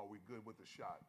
Are we good with the shot?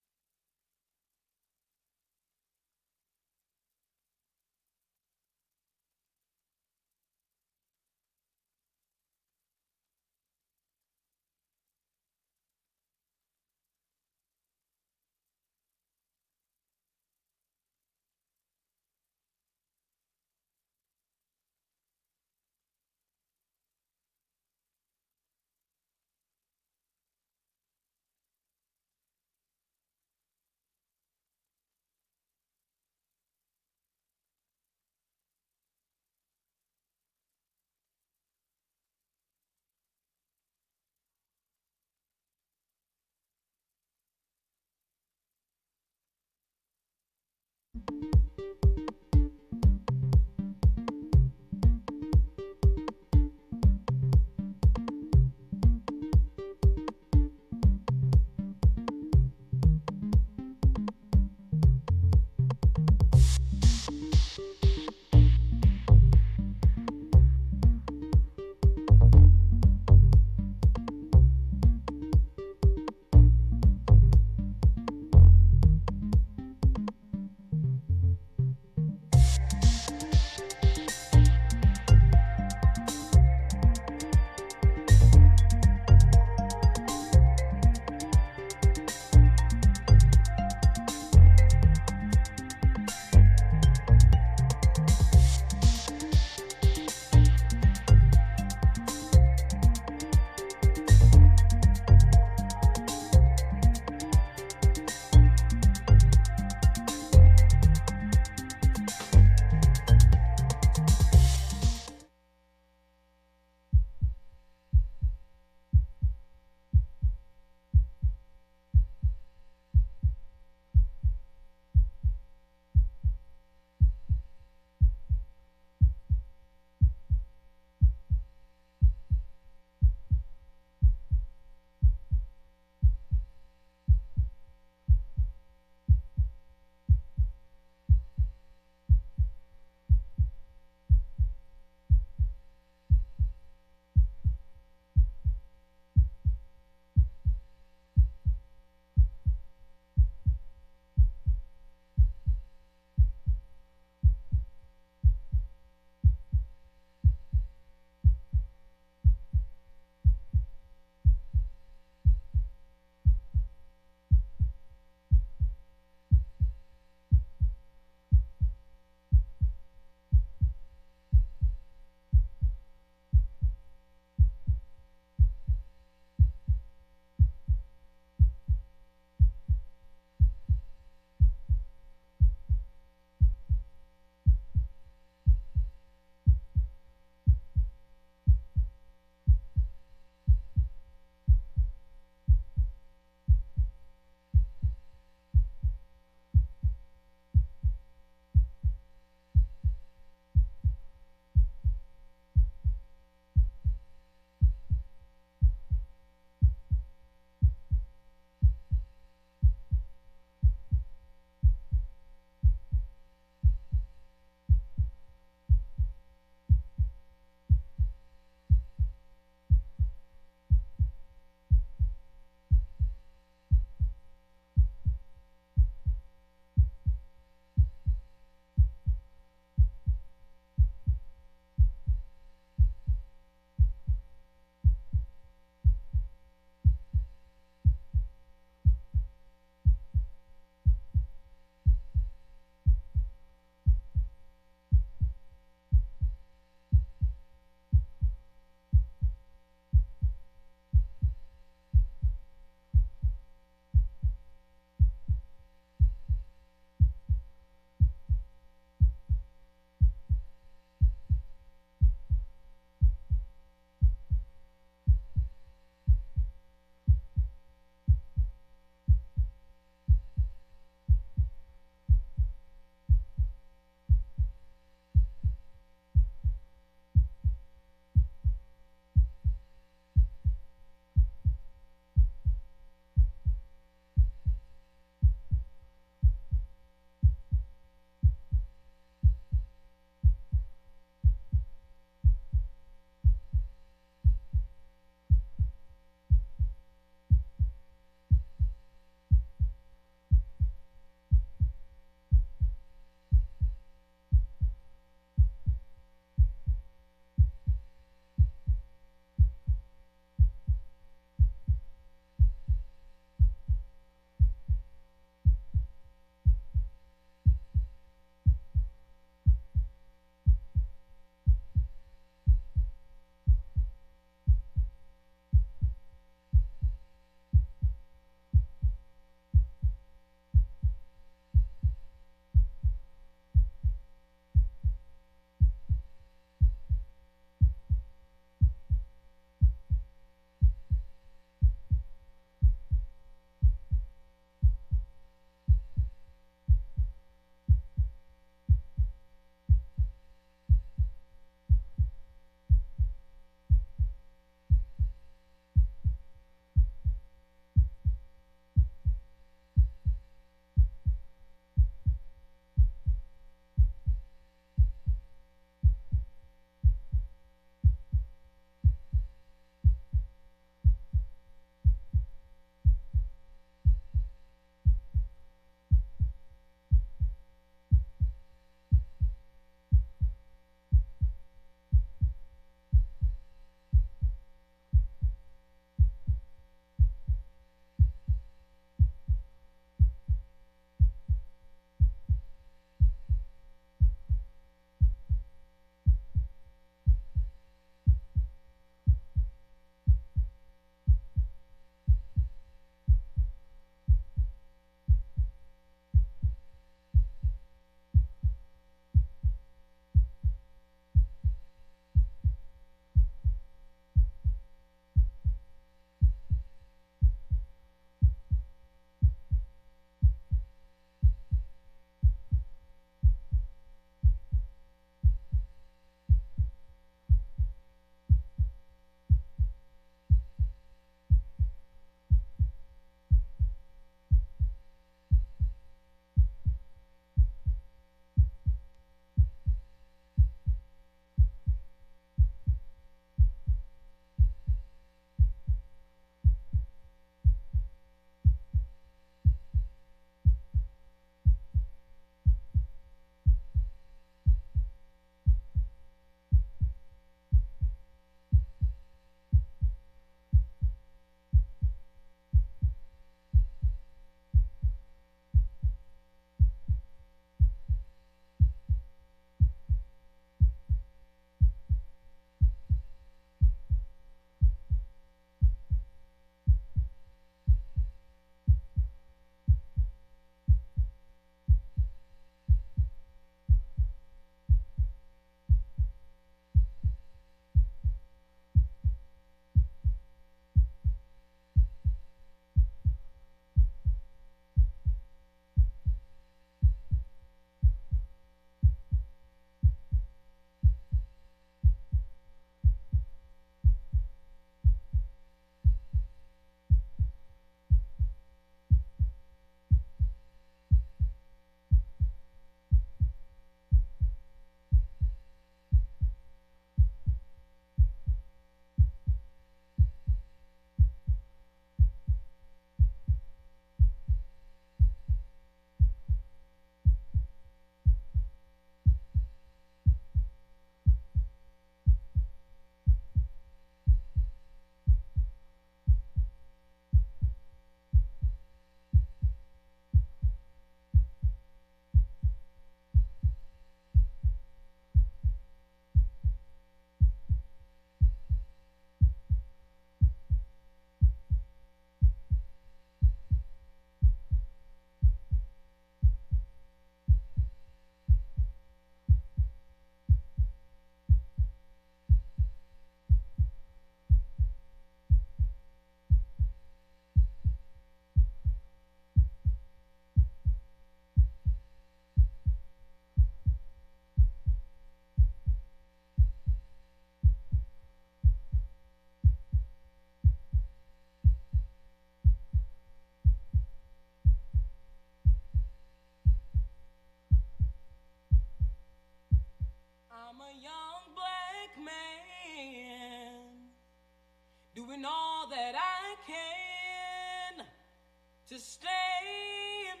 to stand.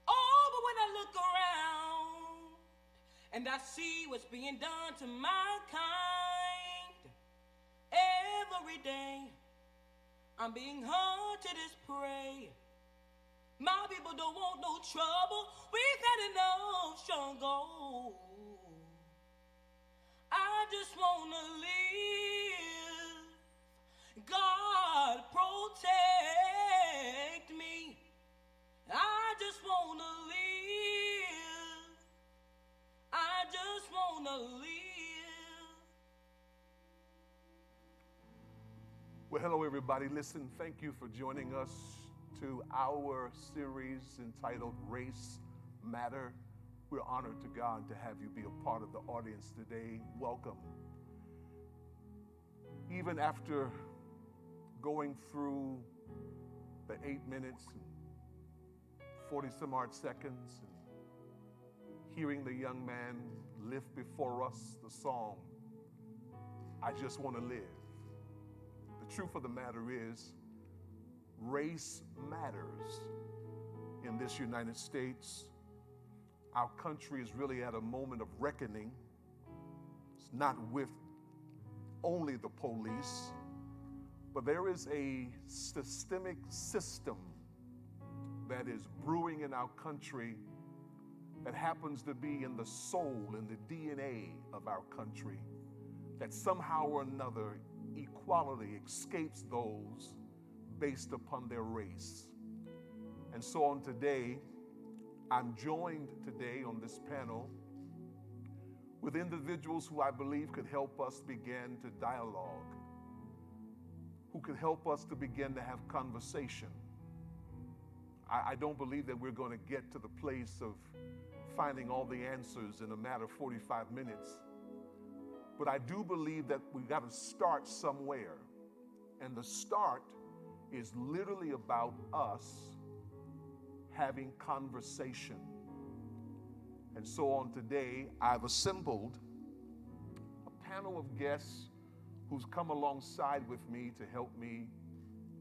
Oh, but when I look around and I see what's being done to my kind, every day I'm being hunted as prey. My people don't want no trouble. We've had enough struggle. I just wanna live. God protect me. I just wanna live. I just wanna live. Well, hello, everybody. Listen, thank you for joining us to our series entitled Race Matter. We're honored to God to have you be a part of the audience today. Welcome. Even after going through the 8 minutes and 40 some odd seconds and hearing the young man lift before us the song, I just want to live. The truth of the matter is, race matters in this United States. Our country is really at a moment of reckoning. It's not with only the police, but there is a systemic system that is brewing in our country that happens to be in the soul and the DNA of our country, that somehow or another equality escapes those based upon their race. And so on today, I'm joined today on this panel with individuals who I believe could help us begin to dialogue, who could help us to begin to have conversation. I don't believe that we're going to get to the place of finding all the answers in a matter of 45 minutes. But I do believe that we've got to start somewhere. And the start is literally about us having conversation. And so on today, I've assembled a panel of guests who's come alongside with me to help me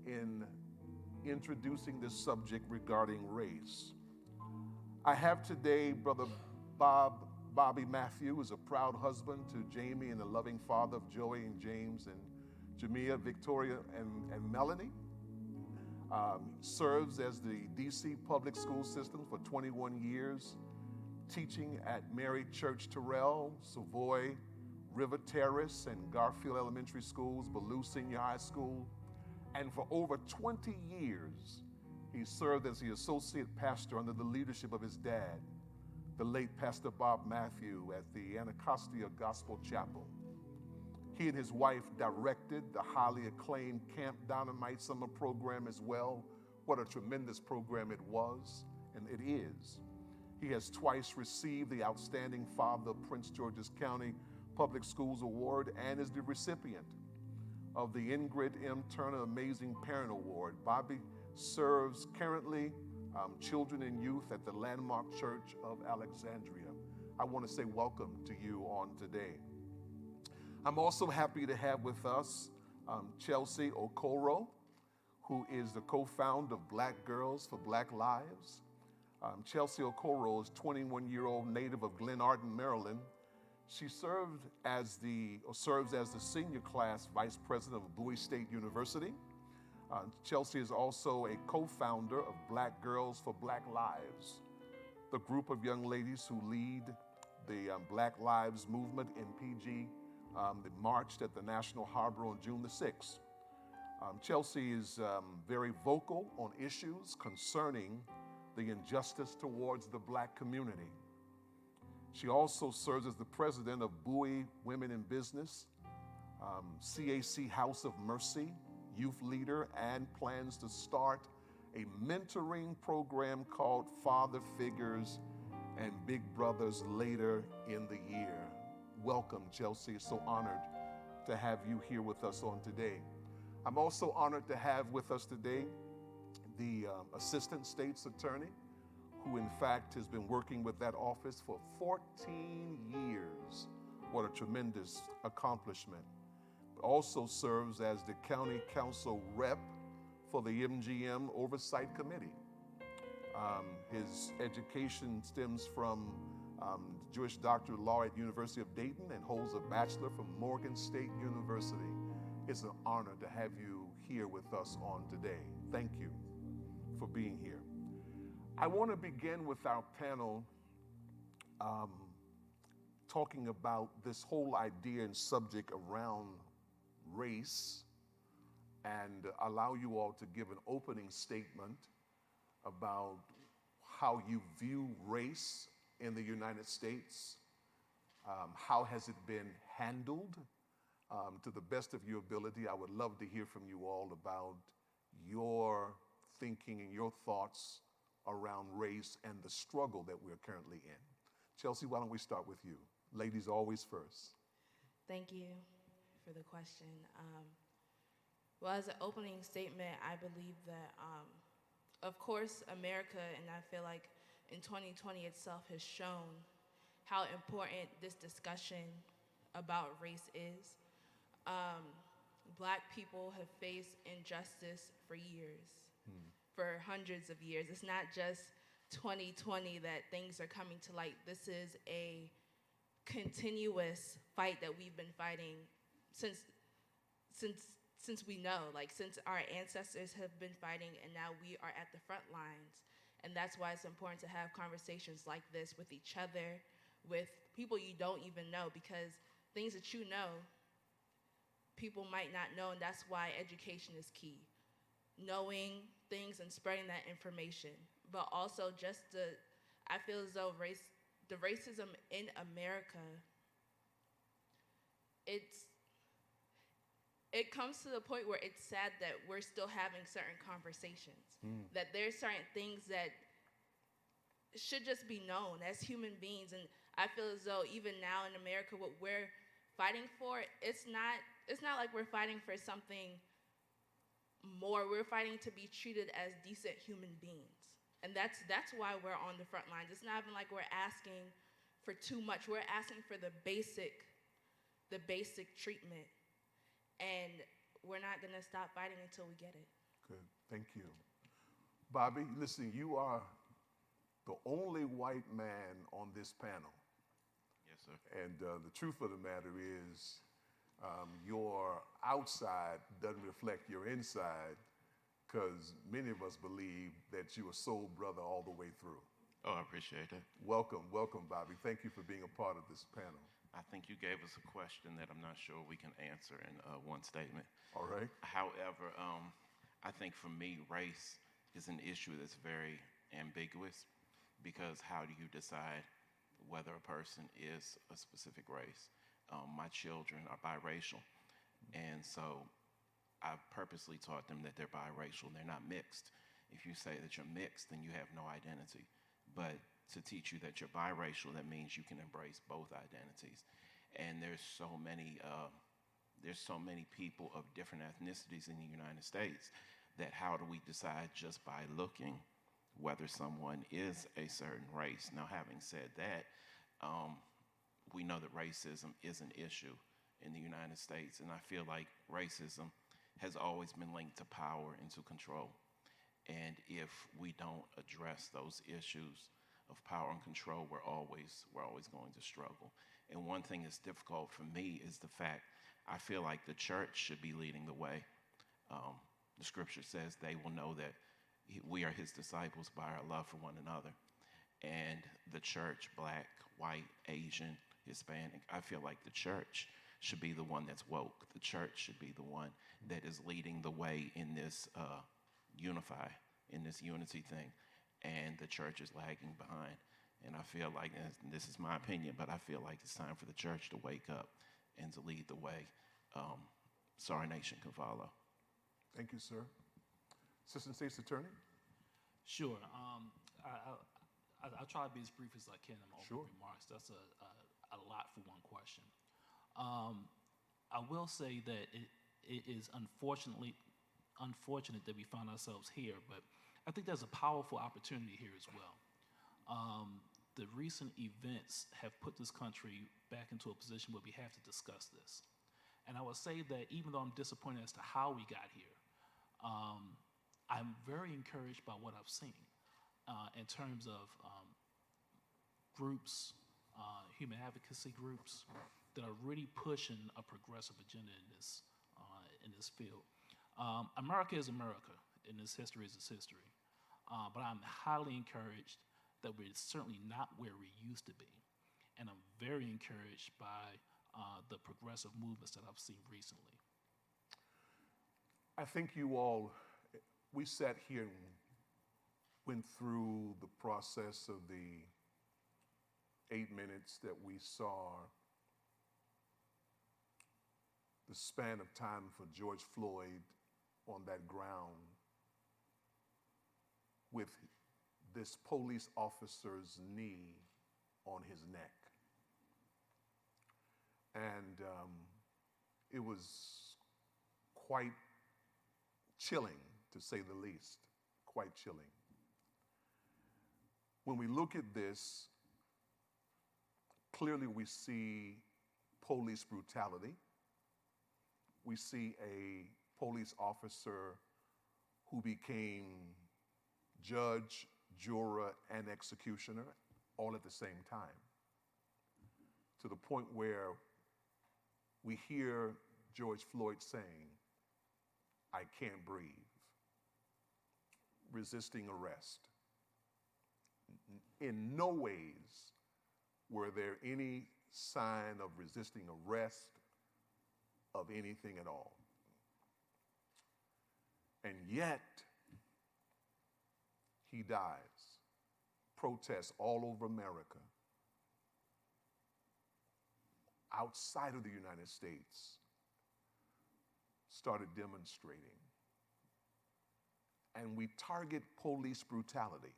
in introducing this subject regarding race. I have today Brother Bobby Mathieu, who's a proud husband to Jamie and a loving father of Joey and James and Jamia, Victoria, and Melanie. Serves as the DC public school system for 21 years, teaching at Mary Church Terrell, Savoy, River Terrace, and Garfield Elementary Schools, Ballou Senior High School. And for over 20 years, he served as the associate pastor under the leadership of his dad, the late Pastor Bob Mathieu, at the Anacostia Gospel Chapel. He and his wife directed the highly acclaimed Camp Dynamite summer program as well. What a tremendous program it was, and it is. He has twice received the Outstanding Father of Prince George's County Public Schools Award and is the recipient of the Ingrid M. Turner Amazing Parent Award. Bobby serves currently children and youth at the Landmark Church of Alexandria. I want to say welcome to you on today. I'm also happy to have with us Chelsea Okoroh, who is the co-founder of Black Girls for Black Lives. Chelsea Okoroh is a 21-year-old native of Glenarden, Maryland. She serves as the senior class vice president of Bowie State University. Chelsea is also a co-founder of Black Girls for Black Lives, the group of young ladies who lead the Black Lives movement in PG that marched at the National Harbor on June the 6th. Chelsea is very vocal on issues concerning the injustice towards the Black community. She also serves as the president of Bowie Women in Business, CAC House of Mercy, youth leader, and plans to start a mentoring program called Father Figures and Big Brothers later in the year. Welcome, Chelsea. So honored to have you here with us on today. I'm also honored to have with us today the Assistant State's Attorney, who in fact has been working with that office for 14 years. What a tremendous accomplishment. Also serves as the County Council Rep for the MGM Oversight Committee. His education stems from Jewish doctorate law at University of Dayton and holds a bachelor from Morgan State University. It's an honor to have you here with us on today. Thank you for being here. I want to begin with our panel talking about this whole idea and subject around race, and allow you all to give an opening statement about how you view race in the United States. How has it been handled? To the best of your ability, I would love to hear from you all about your thinking and your thoughts around race and the struggle that we're currently in. Chelsea, why don't we start with you? Ladies always first. Thank you for the question. Well, as an opening statement, I believe that, of course, America, and I feel like in 2020 itself has shown how important this discussion about race is. Black people have faced injustice for years, for hundreds of years. It's not just 2020 that things are coming to light. This is a continuous fight that we've been fighting since we know, like since our ancestors have been fighting, and now we are at the front lines. And that's why it's important to have conversations like this with each other, with people you don't even know, because things that you know, people might not know, and that's why education is key. Knowing things and spreading that information. But also I feel as though the racism in America, it comes to the point where it's sad that we're still having certain conversations, that there's certain things that should just be known as human beings. And I feel as though even now in America, what we're fighting for, it's not like we're fighting for something more. We're fighting to be treated as decent human beings. And that's why we're on the front lines. It's not even like we're asking for too much. We're asking for the basic treatment. And we're not going to stop fighting until we get it. Good, thank you. Bobby, listen, you are the only white man on this panel. Yes, sir. And the truth of the matter is, your outside doesn't reflect your inside, because many of us believe that you're a soul brother all the way through. Oh, I appreciate it. Welcome, Bobby. Thank you for being a part of this panel. I think you gave us a question that I'm not sure we can answer in one statement. All right. However, I think for me, race is an issue that's very ambiguous, because how do you decide whether a person is a specific race? My children are biracial, and so I've purposely taught them that they're biracial. They're not mixed. If you say that you're mixed, then you have no identity. But to teach you that you're biracial, that means you can embrace both identities. And there's so many people of different ethnicities in the United States, that how do we decide just by looking whether someone is a certain race? Now, having said that, we know that racism is an issue in the United States, and I feel like racism has always been linked to power and to control. And if we don't address those issues of power and control, we're always going to struggle. And one thing that's difficult for me is the fact I feel like the church should be leading the way. The scripture says they will know that we are his disciples by our love for one another. And the church, black, white, Asian, Hispanic, I feel like the church should be the one that's woke. The church should be the one that is leading the way in this unity thing. And the church is lagging behind. And I feel like, and this is my opinion, but I feel like it's time for the church to wake up and to lead the way, so our nation can follow. Thank you, sir. Assistant State's Attorney? Sure. I'll try to be as brief as I can in my opening remarks. That's a lot for one question. I will say that it is unfortunate that we find ourselves here, but I think there's a powerful opportunity here as well. The recent events have put this country back into a position where we have to discuss this. And I would say that even though I'm disappointed as to how we got here, I'm very encouraged by what I've seen in terms of groups, human advocacy groups that are really pushing a progressive agenda in this field. America is America, and its history is its history. But I'm highly encouraged that we're certainly not where we used to be. And I'm very encouraged by the progressive movements that I've seen recently. I think you all, we sat here and went through the process of the 8 minutes that we saw the span of time for George Floyd on that ground with this police officer's knee on his neck. And it was quite chilling, to say the least, quite chilling. When we look at this, clearly we see police brutality. We see a police officer who became judge, juror, and executioner all at the same time, to the point where we hear George Floyd saying, "I can't breathe," resisting arrest. In no ways were there any sign of resisting arrest of anything at all. And yet, he dies. Protests all over America, outside of the United States, started demonstrating. And we target police brutality.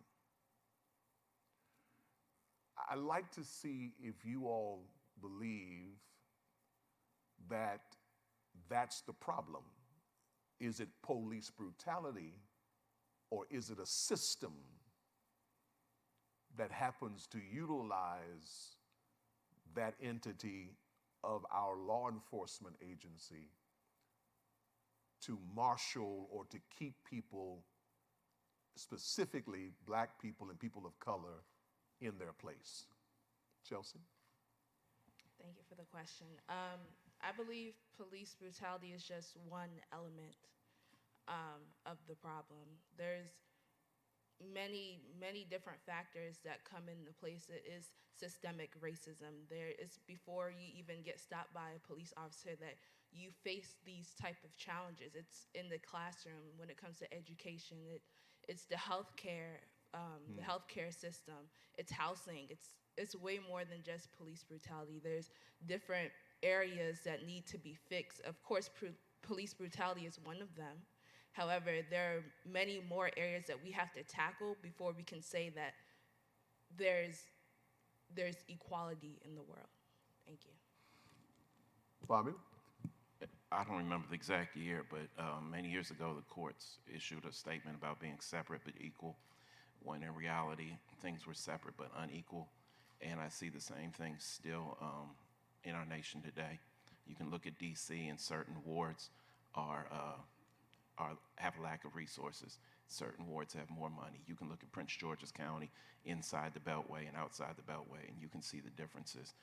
I'd like to see if you all believe that that's the problem. Is it police brutality, or is it a system that happens to utilize that entity of our law enforcement agency to marshal or to keep people, specifically black people and people of color, in their place? Chelsea? Thank you for the question. I believe police brutality is just one element of the problem. There's many different factors that come into place. It is systemic racism. There is, before you even get stopped by a police officer, that you face these type of challenges. It's in the classroom when it comes to education. It's the healthcare system. It's housing. It's way more than just police brutality. There's different areas that need to be fixed. Of course, police brutality is one of them. However, there are many more areas that we have to tackle before we can say that there's equality in the world. Thank you. Bobby? I don't remember the exact year, but many years ago, the courts issued a statement about being separate but equal, when in reality, things were separate but unequal. And I see the same thing still in our nation today. You can look at D.C., and certain wards have a lack of resources. Certain wards have more money. You can look at Prince George's County inside the Beltway and outside the Beltway, and you can see the differences.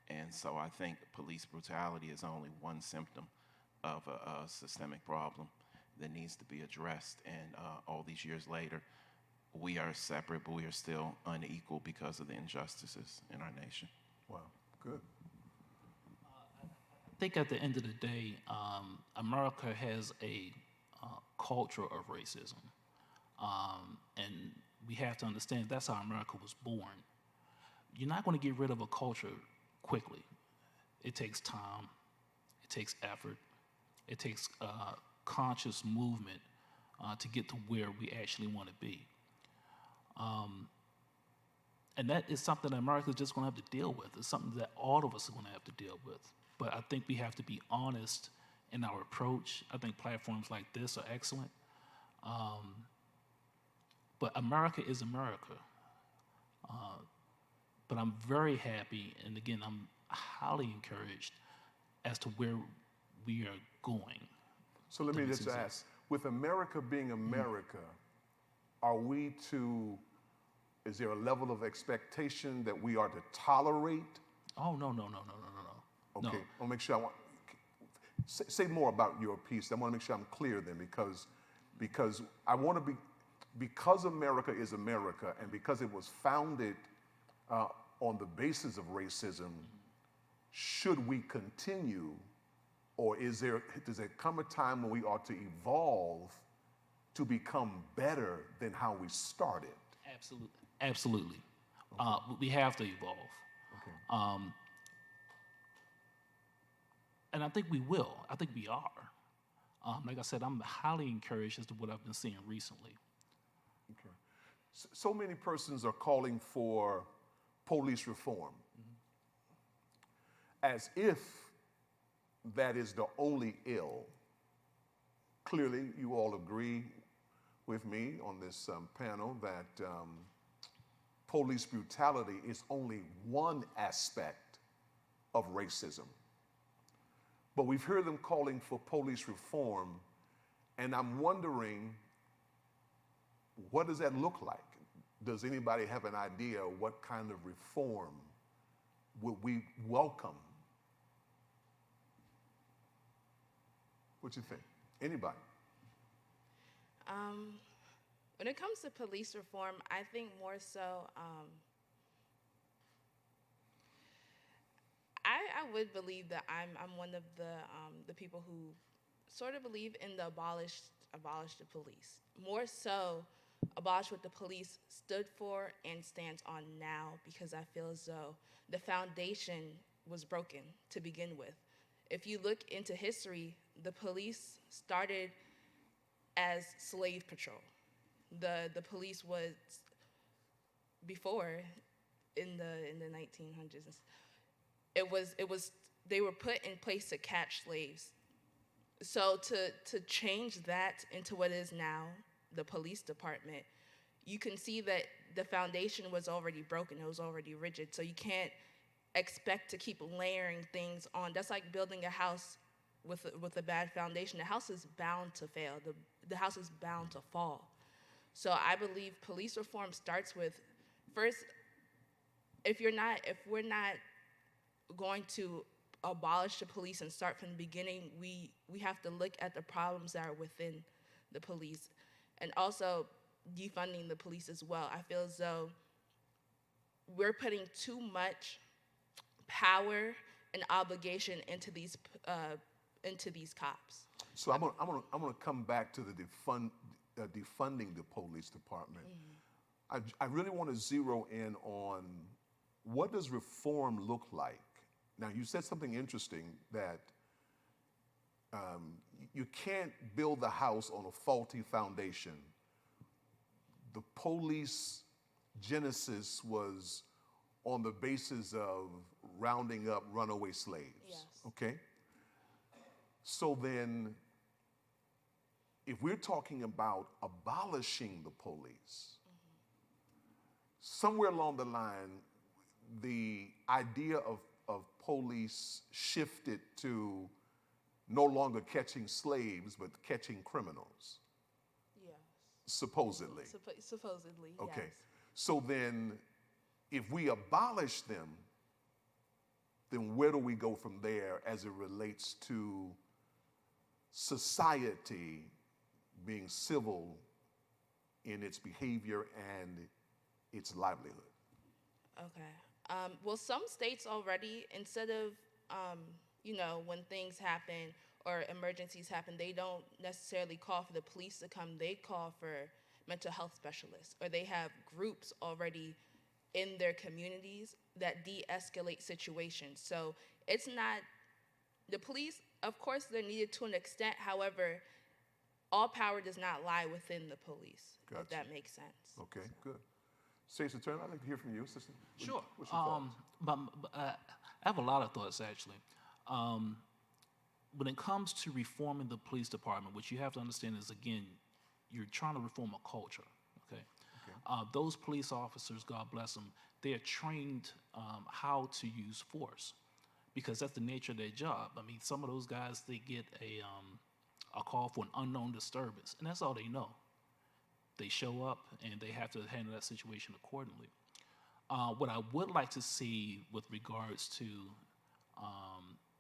And so I think police brutality is only one symptom of a systemic problem that needs to be addressed. And all these years later, we are separate, but we are still unequal because of the injustices in our nation. Wow, good. I think at the end of the day, America has a culture of racism. And we have to understand that's how America was born. You're not going to get rid of a culture quickly. It takes time, it takes effort, it takes conscious movement to get to where we actually want to be. And that is something that America is just going to have to deal with. It's something that all of us are going to have to deal with. But I think we have to be honest in our approach. I think platforms like this are excellent. But America is America. But I'm very happy, and again, I'm highly encouraged as to where we are going. So let me just ask, with America being America, is there a level of expectation that we are to tolerate? Oh, no. Okay, I'll make sure say more about your piece. I want to make sure I'm clear then, because I want to be, because America is America, and because it was founded on the basis of racism, should we continue, or does there come a time when we ought to evolve to become better than how we started? Absolutely. We have to evolve. Okay. And I think we will. I think we are. Like I said, I'm highly encouraged as to what I've been seeing recently. Okay. So many persons are calling for police reform, as if that is the only ill. Clearly, you all agree with me on this panel that police brutality is only one aspect of racism. But we've heard them calling for police reform, and I'm wondering, what does that look like? Does anybody have an idea what kind of reform would we welcome? What you think? Anybody? When it comes to police reform, I think more so, I would believe that I'm one of the people who sort of believe in the abolish the police. More so, abolish what the police stood for and stands on now, because I feel as though the foundation was broken to begin with. If you look into history, the police started as slave patrol. The police was before in the 1900s. It was they were put in place to catch slaves. So to change that into what is now the police department, you can see that the foundation was already broken. It was already rigid. So you can't expect to keep layering things on. That's like building a house with a bad foundation. The house is bound to fail. The house is bound to fall. So I believe police reform starts with, first, if we're not going to abolish the police and start from the beginning, we have to look at the problems that are within the police, and also defunding the police as well. I feel as though we're putting too much power and obligation into these cops. So I'm gonna come back to the defunding the police department. I really want to zero in on what does reform look like. Now, you said something interesting, that you can't build the house on a faulty foundation. The police genesis was on the basis of rounding up runaway slaves. Yes. Okay? So then, if we're talking about abolishing the police, somewhere along the line, the idea of police shifted to no longer catching slaves, but catching criminals. Yes. Supposedly. Supposedly, Okay. yes. So then, if we abolish them, then where do we go from there as it relates to society being civil in its behavior and its livelihood? Okay. Well, some states already, instead of, when things happen or emergencies happen, they don't necessarily call for the police to come. They call for mental health specialists, or they have groups already in their communities that de-escalate situations. So it's not, the police, of course, they're needed to an extent. However, all power does not lie within the police, Gotcha. if that makes sense. Okay, good. State's Attorney, I'd like to hear from you, Assistant. Sure. What's your thoughts? But I have a lot of thoughts, actually. When it comes to reforming the police department, what you have to understand is, again, you're trying to reform a culture, okay? Those police officers, God bless them, they are trained how to use force, because that's the nature of their job. I mean, some of those guys, they get a a call for an unknown disturbance, and that's all they know. They show up and they have to handle that situation accordingly. What I would like to see with regards to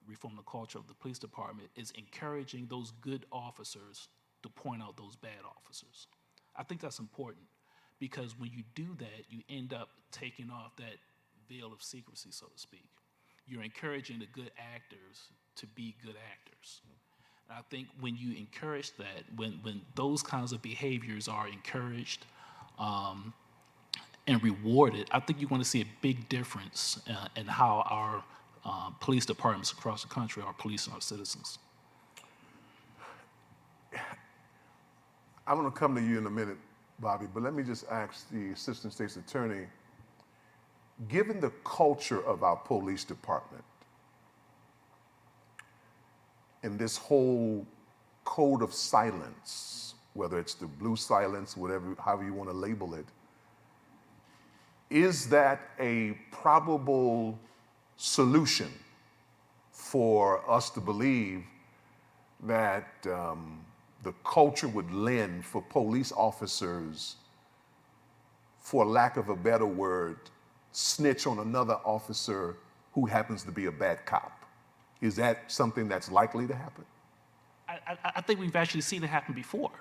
reform the culture of the police department is encouraging those good officers to point out those bad officers. I think that's important because when you do that, you end up taking off that veil of secrecy, so to speak. You're encouraging the good actors to be good actors. And I think when you encourage that, when those kinds of behaviors are encouraged and rewarded, I think you're going to see a big difference in how our police departments across the country are policing our citizens. I'm going to come to you in a minute, Bobby, but let me just ask the Assistant State's Attorney, given the culture of our police department and this whole code of silence, whether it's the blue silence, whatever, however you want to label it, is that a probable solution for us to believe that the culture would lend for police officers, for lack of a better word, snitch on another officer who happens to be a bad cop? Is that something that's likely to happen? I think we've actually seen it happen before.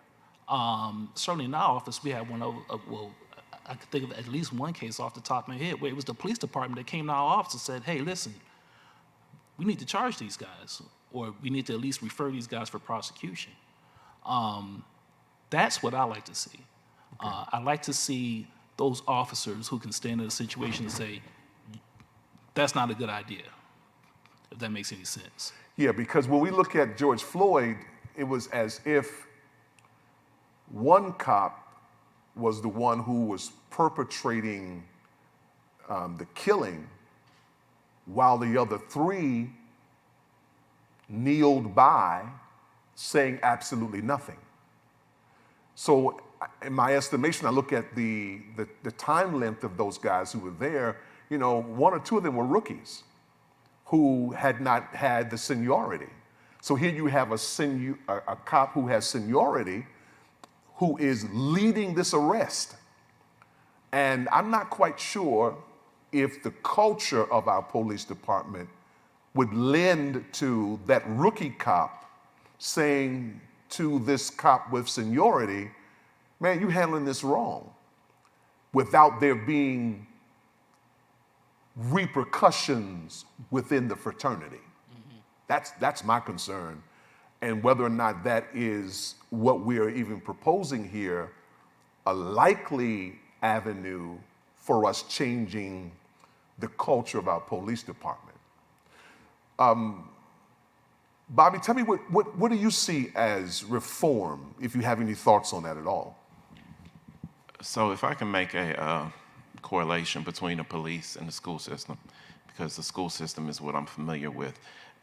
Certainly in our office, we had one of, well, I could think of at least one case off the top of my head where it was the police department that came to our office and said, hey, listen, we need to charge these guys, or we need to at least refer these guys for prosecution. That's what I like to see. Okay. I like to see those officers who can stand in a situation and say, that's not a good idea, if that makes any sense. Yeah, because when we look at George Floyd, it was as if one cop was the one who was perpetrating the killing, while the other three kneeled by saying absolutely nothing. So in my estimation, I look at the time length of those guys who were there, you know, one or two of them were rookies who had not had the seniority. So here you have a cop who has seniority who is leading this arrest. And I'm not quite sure if the culture of our police department would lend to that rookie cop saying to this cop with seniority, man, you handling this wrong, without there being repercussions within the fraternity. Mm-hmm. That's my concern. And whether or not that is what we are even proposing here, a likely avenue for us changing the culture of our police department. Bobby, tell me what do you see as reform, if you have any thoughts on that at all? So if I can make a correlation between the police and the school system, because the school system is what I'm familiar with,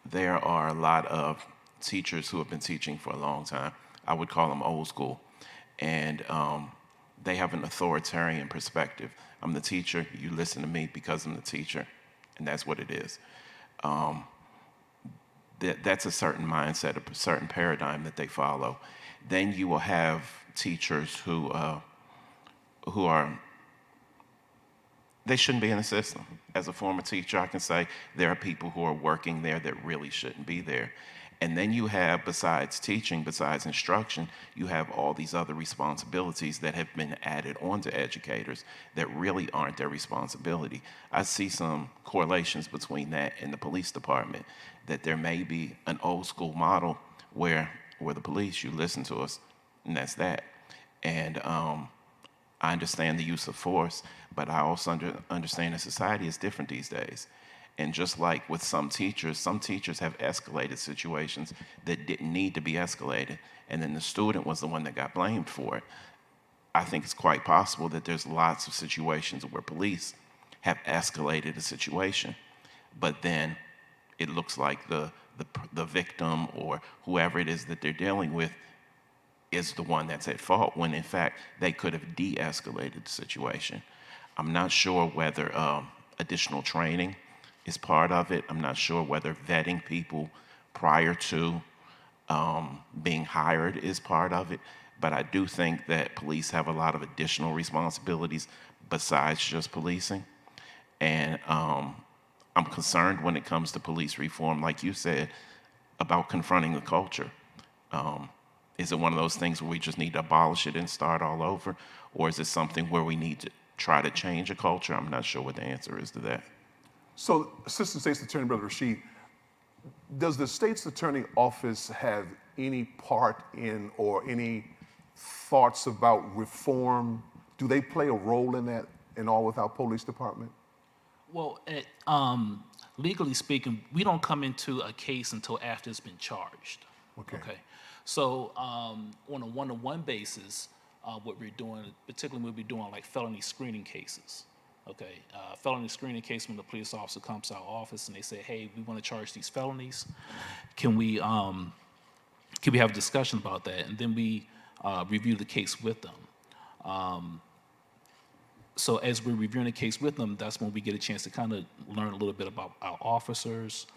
there are a lot of teachers who have been teaching for a long time. I would call them old school. And they have an authoritarian perspective. I'm the teacher, you listen to me because I'm the teacher, and that's what it is. That's a certain mindset, a certain paradigm that they follow. Then you will have teachers who are, they shouldn't be in the system. As a former teacher, I can say there are people who are working there that really shouldn't be there. And then you have, besides teaching, besides instruction, you have all these other responsibilities that have been added onto educators that really aren't their responsibility. I see some correlations between that and the police department, that there may be an old school model where the police, you listen to us, and that's that. And I understand the use of force, but I also understand that society is different these days. And just like with some teachers have escalated situations that didn't need to be escalated, and then the student was the one that got blamed for it. I think it's quite possible that there's lots of situations where police have escalated a situation, but then it looks like the victim or whoever it is that they're dealing with is the one that's at fault, when in fact they could have de-escalated the situation. I'm not sure whether additional training is part of it. I'm not sure whether vetting people prior to Being hired is part of it, but I do think that police have a lot of additional responsibilities besides just policing. And I'm concerned when it comes to police reform, like you said, about confronting the culture. Is it one of those things where we just need to abolish it and start all over? Or is it something where we need to try to change a culture? I'm not sure what the answer is to that. So, Assistant State's Attorney, Brother Rashid, does the State's Attorney Office have any part in or any thoughts about reform? Do they play a role in that in all with our police department? Well, legally speaking, we don't come into a case until after it's been charged. Okay. So on a one-to-one basis, what we're doing, particularly we'll be doing like felony screening cases. Okay, felony screening case when the police officer comes to our office and they say, "Hey, we want to charge these felonies. Can we have a discussion about that?" And then we review the case with them. So as we're reviewing the case with them, that's when we get a chance to kind of learn a little bit about our officers.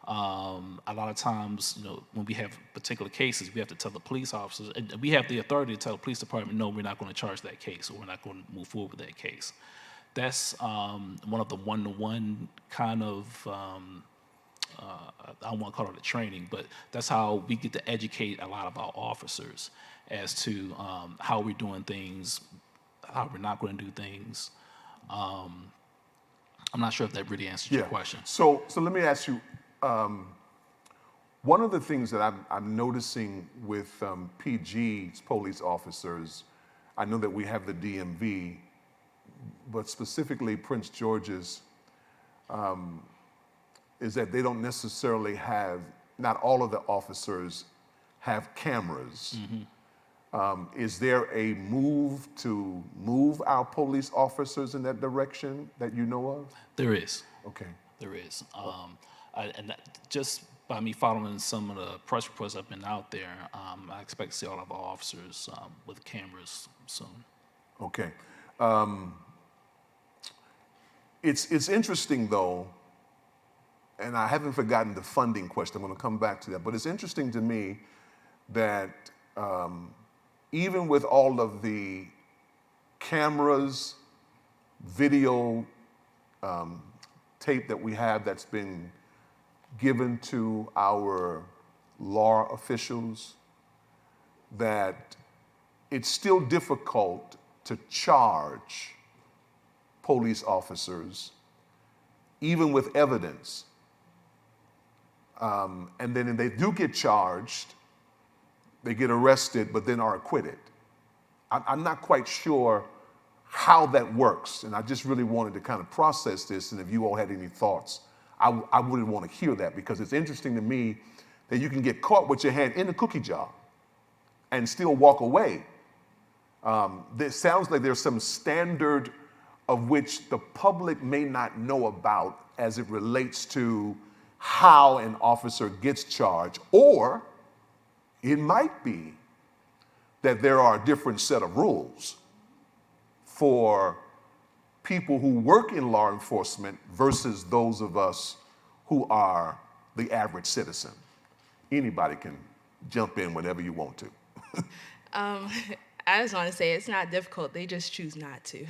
A lot of times, when we have particular cases, we have to tell the police officers, and we have the authority to tell the police department, no, we're not going to charge that case, or we're not going to move forward with that case. That's one of the one-to-one kind of, I don't want to call it a training, but that's how we get to educate a lot of our officers as to how we're doing things, how we're not going to do things. I'm not sure if that really answers your question. So let me ask you, one of the things that I'm noticing with PG's police officers, I know that we have the DMV, but specifically Prince George's, is that they don't necessarily have, not all of the officers have cameras. Is there a move to move our police officers in that direction that you know of? There is. Okay. There is. And that, just by me following some of the press reports that have been out there, I expect to see all of our officers with cameras soon. Okay. It's interesting though, and I haven't forgotten the funding question. I'm going to come back to that. But it's interesting to me that even with all of the cameras, video tape that we have that's been given to our law officials, that it's still difficult to charge police officers, even with evidence. And then if they do get charged, they get arrested, but then are acquitted. I'm not quite sure how that works, and I just really wanted to kind of process this, and if you all had any thoughts, I really want to hear that, because it's interesting to me that you can get caught with your hand in the cookie jar and still walk away. It sounds like there's some standard of which the public may not know about as it relates to how an officer gets charged, or it might be that there are a different set of rules for people who work in law enforcement versus those of us who are the average citizen. Anybody can jump in whenever you want to. I just want to say it's not difficult. They just choose not to.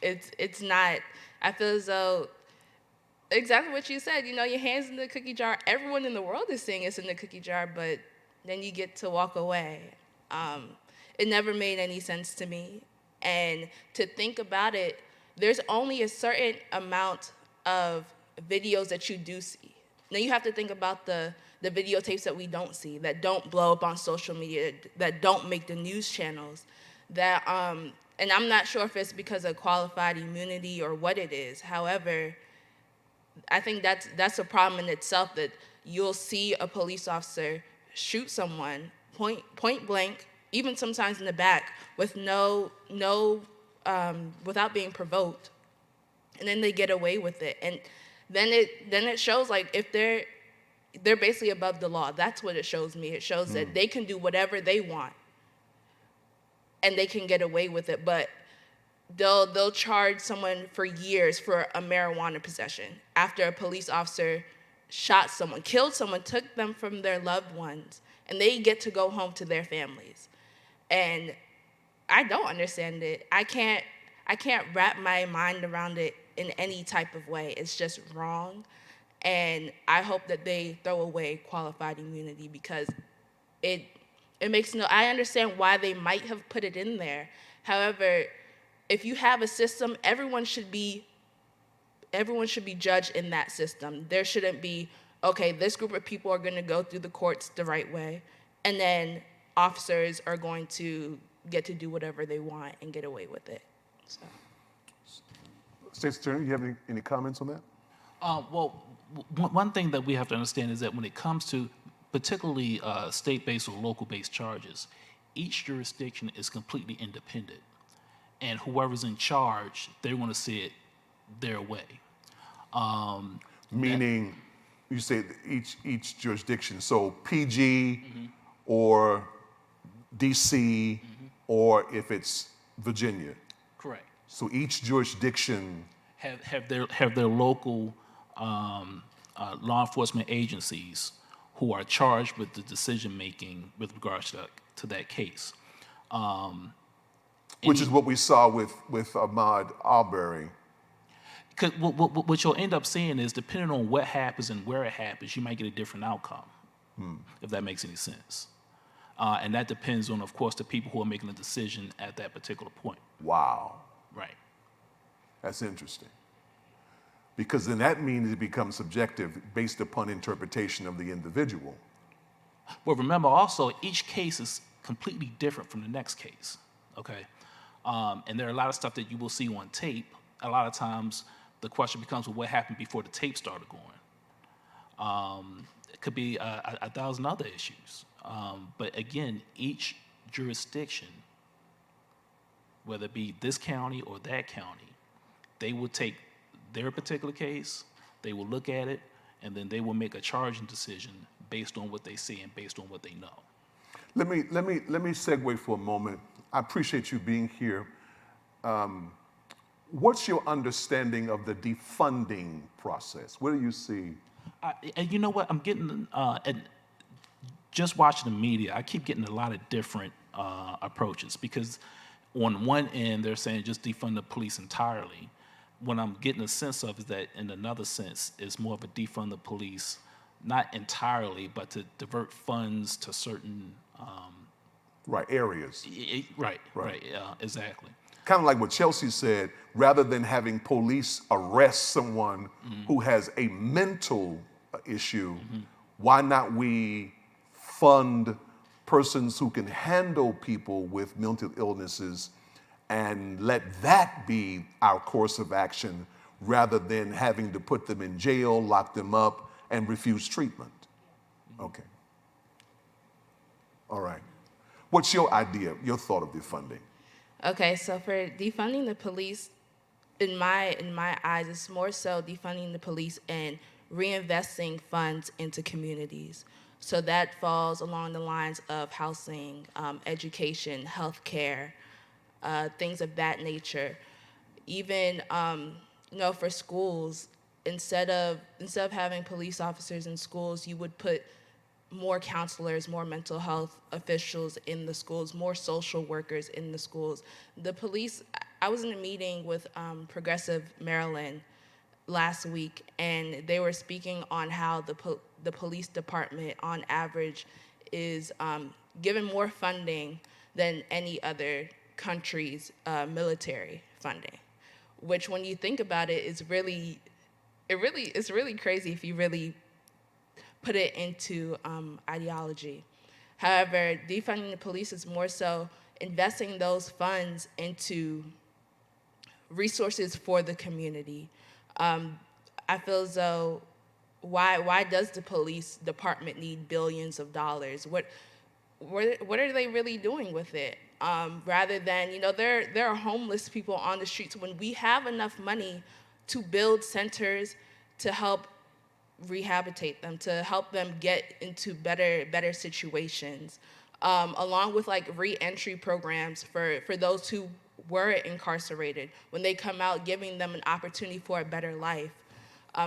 It's not. I feel as though exactly what you said. Your hand's in the cookie jar. Everyone in the world is saying it's in the cookie jar, but then you get to walk away. It never made any sense to me. And to think about it, there's only a certain amount of videos that you do see. Now you have to think about the videotapes that we don't see, that don't blow up on social media, that don't make the news channels, that and I'm not sure if it's because of qualified immunity or what it is. However, I think that's a problem in itself, that you'll see a police officer shoot someone point blank, even sometimes in the back, with without being provoked, and then they get away with it. And then it shows like if they're basically above the law. That's what it shows me. It shows that they can do whatever they want, and they can get away with it. But they'll charge someone for years for a marijuana possession after a police officer shot someone, killed someone, took them from their loved ones, and they get to go home to their families. And I don't understand it. I can't wrap my mind around it in any type of way. It's just wrong. And I hope that they throw away qualified immunity, because it makes no, I understand why they might have put it in there. However, if you have a system, everyone should be judged in that system. There shouldn't be, okay, this group of people are going to go through the courts the right way, and then officers are going to get to do whatever they want and get away with it. So. State's Attorney, you have any comments on that? Well, one thing that we have to understand is that when it comes to particularly state-based or local-based charges, each jurisdiction is completely independent. And whoever's in charge, they want to see it their way. Meaning, you say each jurisdiction, so PG or DC, or if it's Virginia. Correct. So each jurisdiction Have their local law enforcement agencies who are charged with the decision making with regards to that case. which is what we saw with Ahmaud Arbery. Cause what you'll end up seeing is, depending on what happens and where it happens, you might get a different outcome, if that makes any sense. And that depends on, of course, the people who are making the decision at that particular point. Wow. Right. That's interesting. Because then that means it becomes subjective based upon interpretation of the individual. Well, remember also, each case is completely different from the next case, okay? And there are a lot of stuff that you will see on tape. A lot of times, the question becomes, well, what happened before the tape started going? It could be a thousand other issues. But again, each jurisdiction, whether it be this county or that county, they will take their particular case, they will look at it, and then they will make a charging decision based on what they see and based on what they know. Let me segue for a moment. I appreciate you being here. What's your understanding of the defunding process? What do you see? And you know what? I'm getting, and just watching the media, I keep getting a lot of different approaches, because on one end, they're saying just defund the police entirely. What I'm getting a sense of is that, in another sense, it's more of a defund the police, not entirely, but to divert funds to certain Right, areas. Right, exactly. Kind of like what Chelsea said, rather than having police arrest someone who has a mental issue, why not we fund persons who can handle people with mental illnesses and let that be our course of action, rather than having to put them in jail, lock them up, and refuse treatment? Okay. All right. What's your idea, your thought of defunding? Okay, so for defunding the police, in my eyes, it's more so defunding the police and reinvesting funds into communities. So that falls along the lines of housing, education, healthcare, things of that nature. Even for schools, instead of having police officers in schools, you would put more counselors, more mental health officials in the schools, more social workers in the schools. The police, I was in a meeting with Progressive Maryland last week, and they were speaking on how the police department, on average, is given more funding than any other country's military funding, which, when you think about it, it's really crazy if you really put it into ideology. However, defunding the police is more so investing those funds into resources for the community. I feel as though, why does the police department need billions of dollars? What are they really doing with it? Rather than, there are homeless people on the streets. When we have enough money to build centers to help rehabilitate them, to help them get into better situations, along with re-entry programs for those who were incarcerated, when they come out, giving them an opportunity for a better life.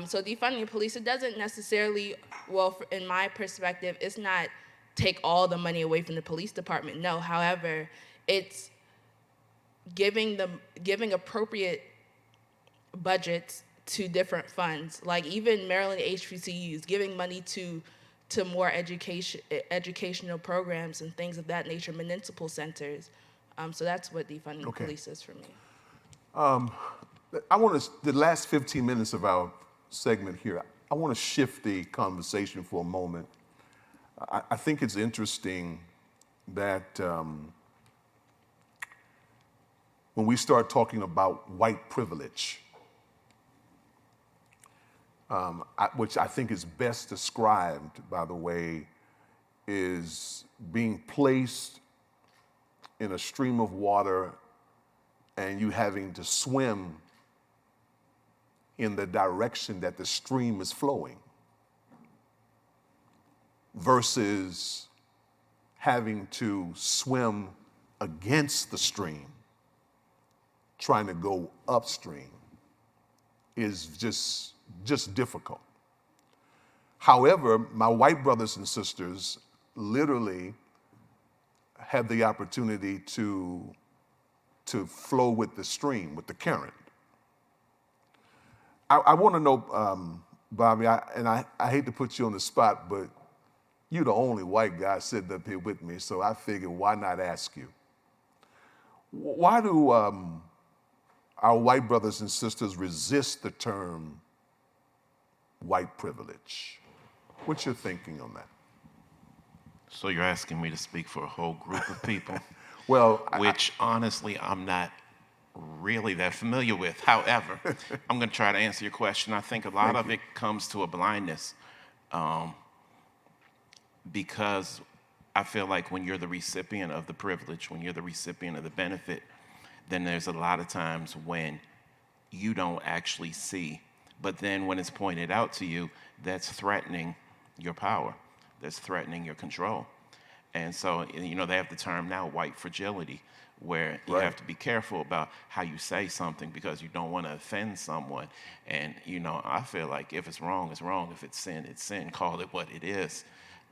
So defunding the police, it doesn't necessarily, well, in my perspective, it's not take all the money away from the police department. No, however, it's giving appropriate budgets to different funds, like even Maryland HBCUs, giving money to more educational programs and things of that nature, municipal centers. So that's what defunding the police is for me. I want to, the last 15 minutes of our segment here, I want to shift the conversation for a moment. I think it's interesting that when we start talking about white privilege, which I think is best described, by the way, is being placed in a stream of water and you having to swim in the direction that the stream is flowing versus having to swim against the stream, trying to go upstream, is just difficult. However, my white brothers and sisters literally have the opportunity to flow with the stream, with the current. I want to know, Bobby, I hate to put you on the spot, but you're the only white guy sitting up here with me, so I figured why not ask you? Why do our white brothers and sisters resist the term white privilege? What's your thinking on that? So you're asking me to speak for a whole group of people? Well, which honestly I'm not really that familiar with. However, I'm going to try to answer your question. I think a lot of it comes to a blindness, because I feel like when you're the recipient of the privilege, when you're the recipient of the benefit, then there's a lot of times when you don't actually see. But then when it's pointed out to you, that's threatening your power. That's threatening your control. And so, you know, they have the term now, white fragility, where you have to be careful about how you say something because you don't want to offend someone. And, you know, I feel like if it's wrong, it's wrong. If it's sin, call it what it is.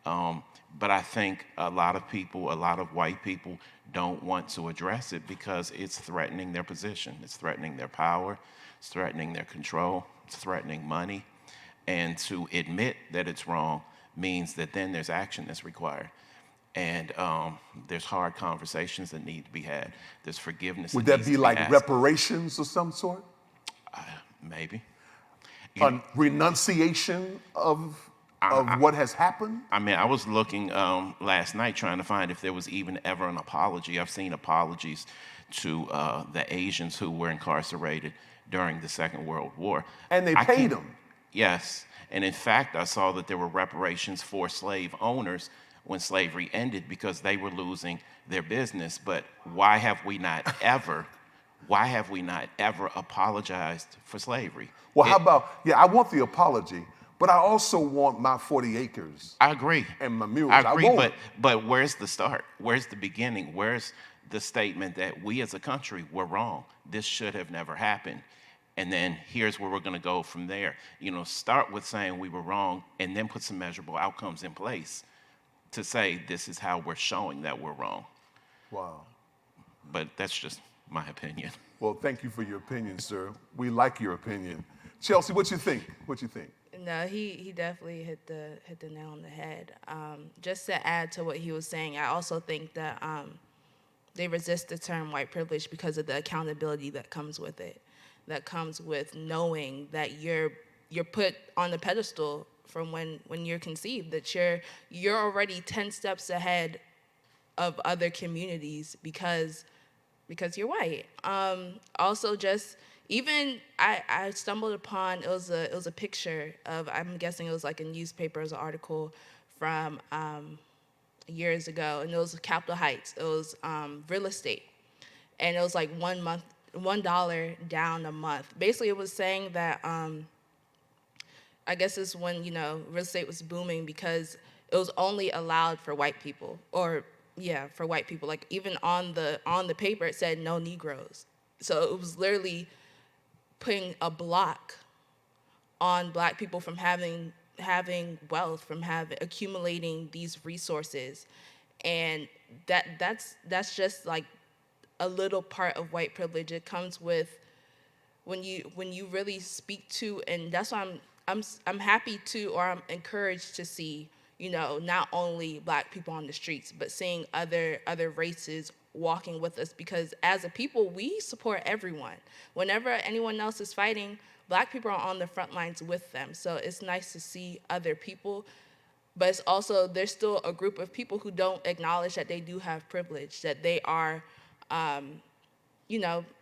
But I think a lot of people, a lot of white people don't want to address it because it's threatening their position. It's threatening their power. It's threatening their control. It's threatening money. And to admit that it's wrong means that then there's action that's required. And there's hard conversations that need to be had. There's forgiveness. Would that be like reparations of some sort? Maybe. Renunciation of what has happened? I mean, I was looking last night trying to find if there was even ever an apology. I've seen apologies to the Asians who were incarcerated during the Second World War. And they paid them. Yes. And in fact, I saw that there were reparations for slave owners when slavery ended because they were losing their business. But why have we not ever apologized for slavery? Well, how about, I want the apology, but I also want my 40 acres. I agree. And my mules. I agree, but where's the start? Where's the beginning? Where's the statement that we as a country were wrong? This should have never happened. And then here's where we're going to go from there. You know, start with saying we were wrong and then put some measurable outcomes in place to say this is how we're showing that we're wrong. Wow. But that's just my opinion. Well, thank you for your opinion, sir. We like your opinion. Chelsea, what you think? What you think? No, he definitely hit the nail on the head. Just to add to what he was saying, I also think that they resist the term white privilege because of the accountability that comes with it, that comes with knowing that you're put on the pedestal from when you're conceived, that you're already 10 steps ahead of other communities because you're white. Also, just even I stumbled upon it was a picture of, I'm guessing it was like a newspaper, it was an article from years ago, and it was Capitol Heights. It was real estate, and it was like $1 down a month. Basically, it was saying that I guess it's when, you know, real estate was booming because it was only allowed for white people, for white people. Like even on the paper it said no Negroes. So it was literally putting a block on Black people from having wealth, from accumulating these resources, and that's just like a little part of white privilege. It comes with when you really speak to, and that's why I'm happy to, or I'm encouraged to see, not only Black people on the streets, but seeing other races walking with us, because as a people, we support everyone. Whenever anyone else is fighting, Black people are on the front lines with them. So it's nice to see other people, but it's also, there's still a group of people who don't acknowledge that they do have privilege, that they are,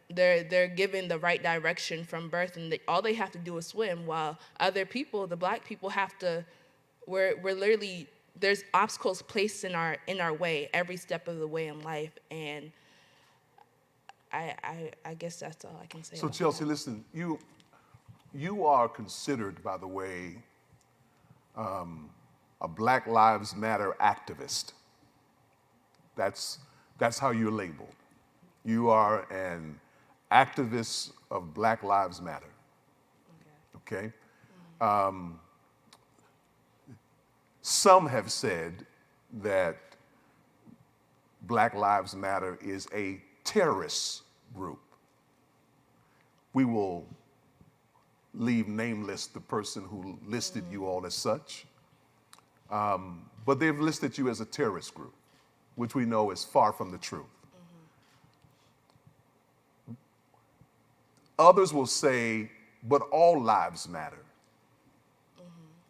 they're given the right direction from birth, and all they have to do is swim, while other people, the Black people, we're literally, there's obstacles placed in our way every step of the way in life, and I guess that's all I can say. So about Chelsea, that. listen, you are considered, by the way, a Black Lives Matter activist. That's how you're labeled. You are an activist of Black Lives Matter. Okay? Some have said that Black Lives Matter is a terrorist group. We will leave nameless the person who listed you all as such. But they've listed you as a terrorist group, which we know is far from the truth. Others will say, but all lives matter.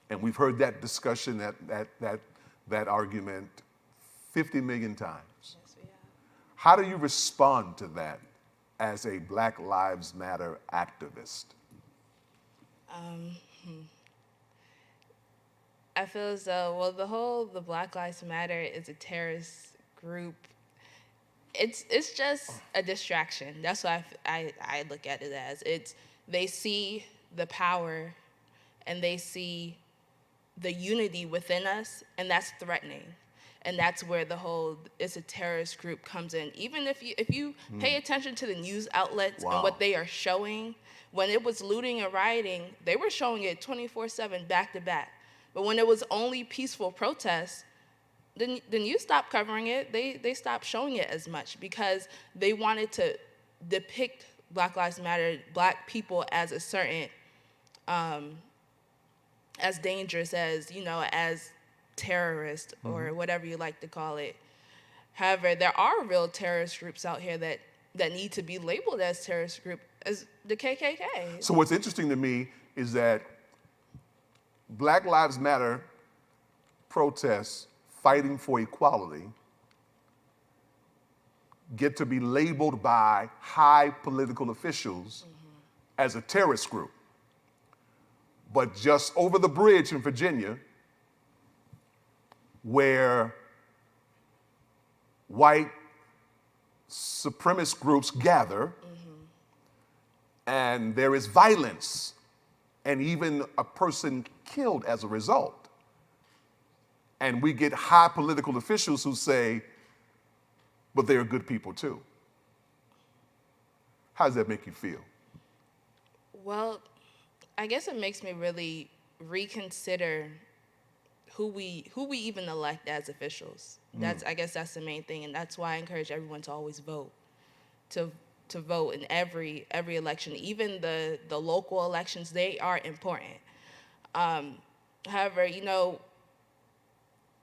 And we've heard that discussion, that argument 50 million times. Yes, we have. How do you respond to that as a Black Lives Matter activist? I feel as though, well, the Black Lives Matter is a terrorist group. It's just a distraction. That's what I look at it as. They see the power and they see the unity within us, and that's threatening. And that's where the whole it's a terrorist group comes in. Even if you pay attention to the news outlets and what they are showing, when it was looting and rioting, they were showing it 24/7 back to back. But when it was only peaceful protests, then you stopped covering it. They stopped showing it as much because they wanted to depict Black Lives Matter, Black people as a certain, as dangerous as, as terrorist or whatever you like to call it. However, there are real terrorist groups out here that need to be labeled as terrorist group, as the KKK. So what's interesting to me is that Black Lives Matter protests fighting for equality get to be labeled by high political officials as a terrorist group. But just over the bridge in Virginia, where white supremacist groups gather, and there is violence, and even a person killed as a result. And we get high political officials who say, but they're good people too. How does that make you feel? Well, I guess it makes me really reconsider who we even elect as officials. I guess that's the main thing, and that's why I encourage everyone to always vote, to vote in every election, even the local elections. They are important. However,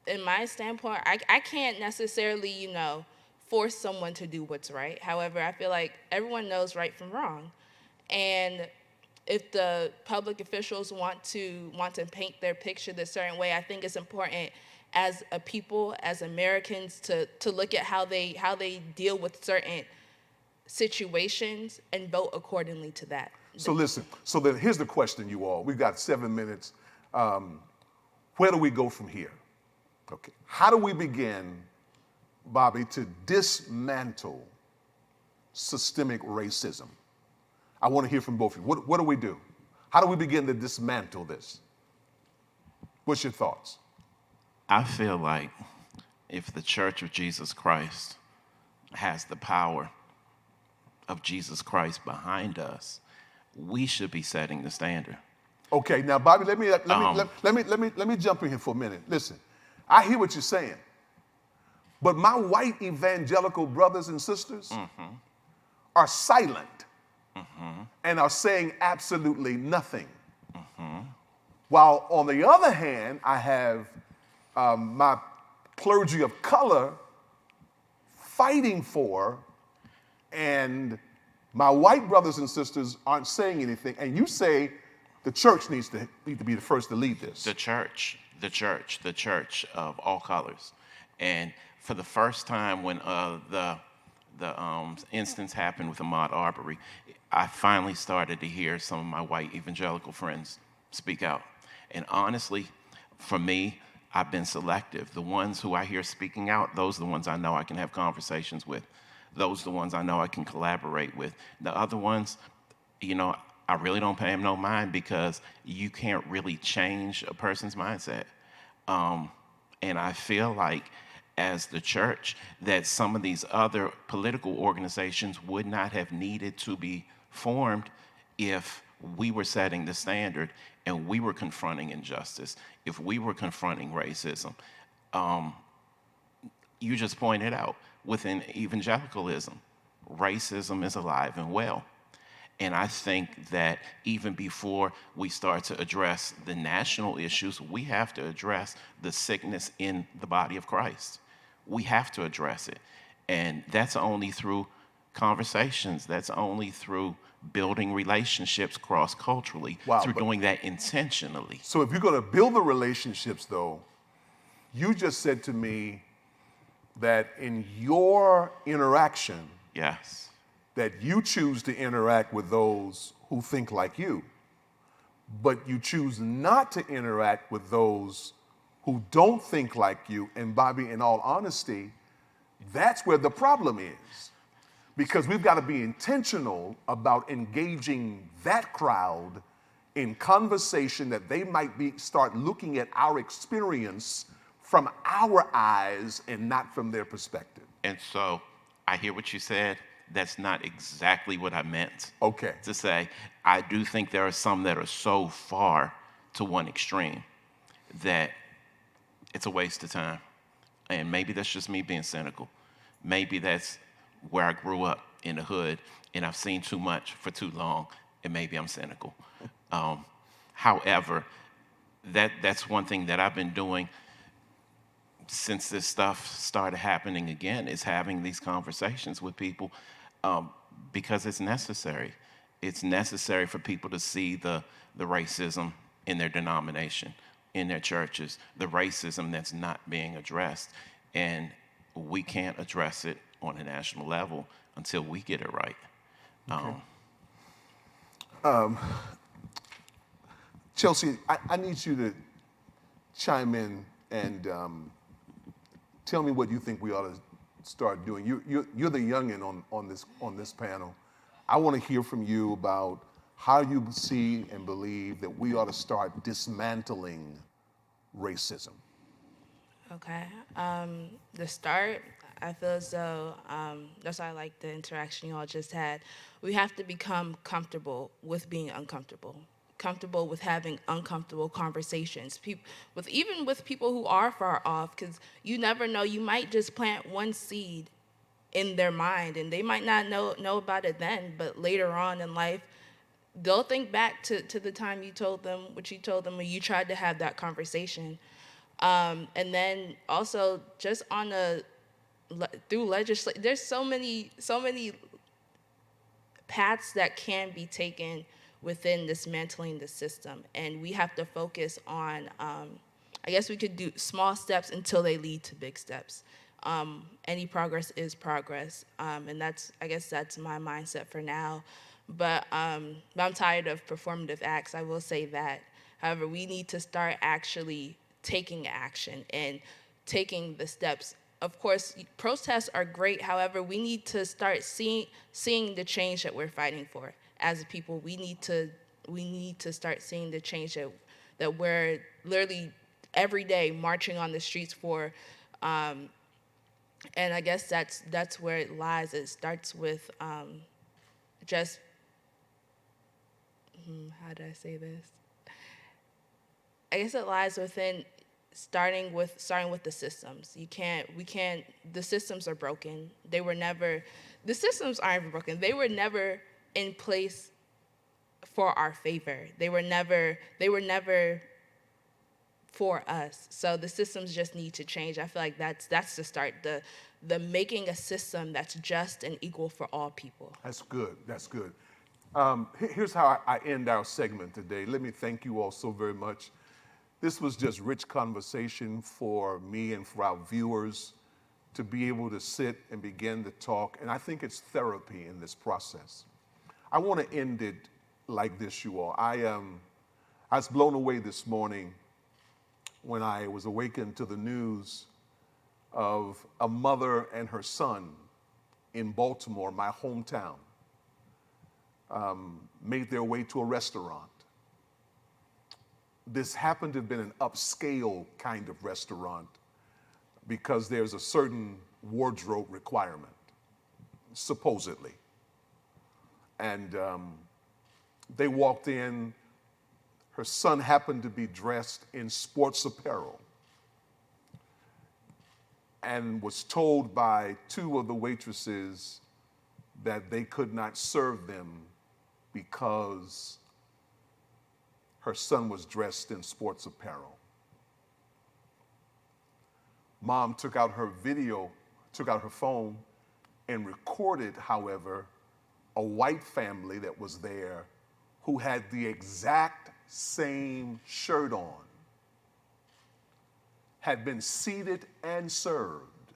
in my standpoint, I can't necessarily, force someone to do what's right. However, I feel like everyone knows right from wrong, and if the public officials want to paint their picture this certain way, I think it's important as a people, as Americans, to look at how they deal with certain situations and vote accordingly to that. So listen, so then here's the question, you all. We've got 7 minutes. Where do we go from here? Okay. How do we begin, Bobby, to dismantle systemic racism? I want to hear from both of you. What do we do? How do we begin to dismantle this? What's your thoughts? I feel like if the Church of Jesus Christ has the power of Jesus Christ behind us, we should be setting the standard. Okay, now Bobby, let me jump in here for a minute. Listen, I hear what you're saying, but my white evangelical brothers and sisters are silent and are saying absolutely nothing. While on the other hand, I have my clergy of color fighting for, and my white brothers and sisters aren't saying anything. And you say the church needs to be the first to lead this. The church of all colors. And for the first time when the instance happened with Ahmaud Arbery, I finally started to hear some of my white evangelical friends speak out. And honestly, for me, I've been selective. The ones who I hear speaking out, those are the ones I know I can have conversations with. Those are the ones I know I can collaborate with. The other ones, you know, I really don't pay them no mind, because you can't really change a person's mindset. And I feel like as the church that some of these other political organizations would not have needed to be formed if we were setting the standard and we were confronting injustice, if we were confronting racism. You just pointed out, within evangelicalism, racism is alive and well. And I think that even before we start to address the national issues, we have to address the sickness in the body of Christ. We have to address it. And that's only through conversations. That's only through building relationships cross-culturally, through doing that intentionally. So if you're going to build the relationships, though, you just said to me that in your interaction, yes, that you choose to interact with those who think like you, but you choose not to interact with those who don't think like you. And Bobby, in all honesty, that's where the problem is. Because we've got to be intentional about engaging that crowd in conversation that they might start looking at our experience from our eyes and not from their perspective. And so I hear what you said. That's not exactly what I meant. Okay. To say, I do think there are some that are so far to one extreme that it's a waste of time. And maybe that's just me being cynical. Maybe that's where I grew up, in the hood, and I've seen too much for too long, and maybe I'm cynical. However, that's one thing that I've been doing since this stuff started happening again, is having these conversations with people, because it's necessary. It's necessary for people to see the racism in their denomination, in their churches, the racism that's not being addressed. And we can't address it on a national level until we get it right. Okay. Chelsea, I need you to chime in and tell me what you think we ought to start doing. You're the youngin' on this panel. I want to hear from you about how you see and believe that we ought to start dismantling racism. Okay. The start, I feel as though, that's why I like the interaction you all just had. We have to become comfortable with being uncomfortable, comfortable with having uncomfortable conversations, even with people who are far off, because you never know, you might just plant one seed in their mind, and they might not know about it then, but later on in life, they'll think back to the time you told them what you told them when you tried to have that conversation. And then also just through legislation, there's so many paths that can be taken within dismantling the system. And we have to focus on, I guess we could do small steps until they lead to big steps. Any progress is progress. And I guess that's my mindset for now. But I'm tired of performative acts, I will say that. However, we need to start actually taking action and taking the steps. Of course, protests are great. However, we need to start seeing the change that we're fighting for. As a people, we need to start seeing the change that we're literally every day marching on the streets for. And I guess that's where it lies. It starts with just how do I say this? I guess it lies within starting with the systems. The systems are broken. The systems aren't even broken. They were never in place for our favor. They were never for us. So the systems just need to change. I feel like that's the start. The making a system that's just and equal for all people. That's good. That's good. Here's how I end our segment today. Let me thank you all so very much. This was just rich conversation for me and for our viewers to be able to sit and begin to talk. And I think it's therapy in this process. I want to end it like this, you all. I was blown away this morning when I was awakened to the news of a mother and her son in Baltimore, my hometown, made their way to a restaurant. This happened to have been an upscale kind of restaurant because there's a certain wardrobe requirement, supposedly. And they walked in. Her son happened to be dressed in sports apparel and was told by two of the waitresses that they could not serve them because her son was dressed in sports apparel. Mom took out her phone and recorded, however, a white family that was there who had the exact same shirt on, had been seated and served,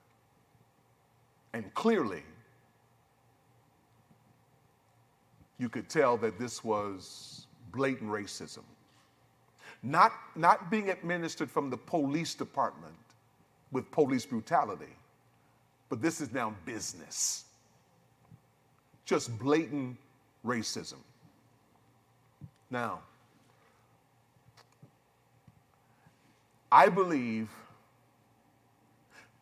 and clearly you could tell that this was blatant racism. Not being administered from the police department with police brutality, but this is now business. Just blatant racism. Now, I believe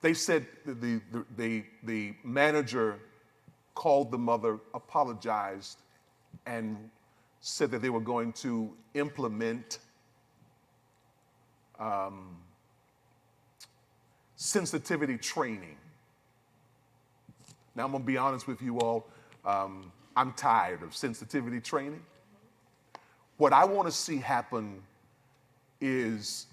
they said the manager called the mother, apologized, and said that they were going to implement sensitivity training. Now, I'm going to be honest with you all. I'm tired of sensitivity training. What I want to see happen is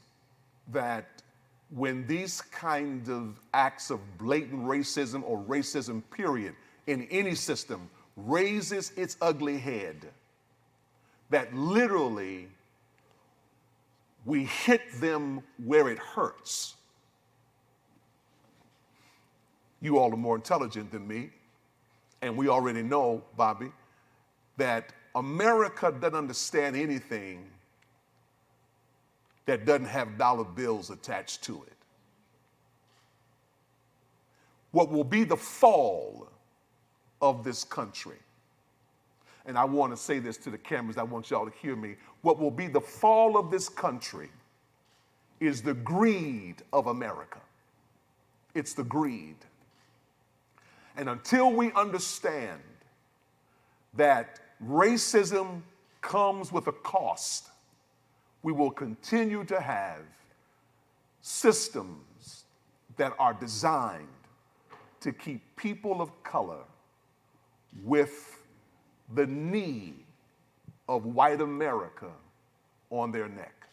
that when these kind of acts of blatant racism or racism, period, in any system raises its ugly head, that literally we hit them where it hurts. You all are more intelligent than me, and we already know, Bobby, that America doesn't understand anything that doesn't have dollar bills attached to it. What will be the fall of this country, and I want to say this to the cameras, I want y'all to hear me, what will be the fall of this country is the greed of America. It's the greed. And until we understand that racism comes with a cost, we will continue to have systems that are designed to keep people of color with the knee of white America on their neck.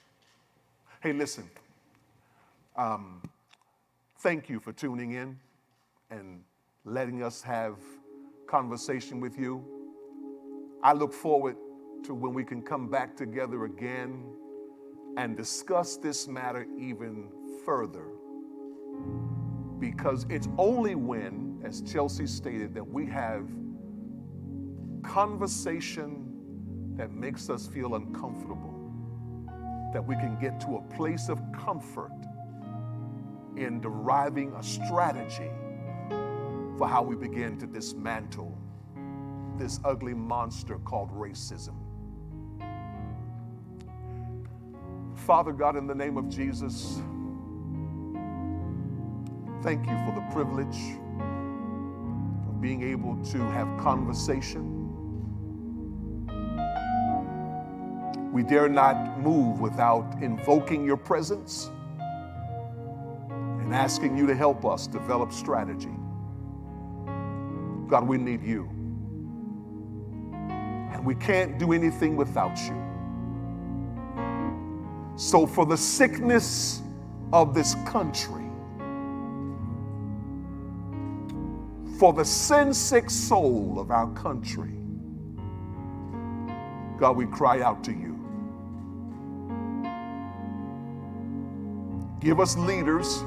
Hey, listen, thank you for tuning in and letting us have conversation with you. I look forward to when we can come back together again and discuss this matter even further, because it's only when, as Chelsea stated, that we have conversation that makes us feel uncomfortable, that we can get to a place of comfort in deriving a strategy for how we begin to dismantle this ugly monster called racism. Father God, in the name of Jesus, thank you for the privilege of being able to have conversation We dare not move without invoking your presence and asking you to help us develop strategy. God, we need you. And we can't do anything without you. So for the sickness of this country, for the sin-sick soul of our country, God, we cry out to you. Give us leaders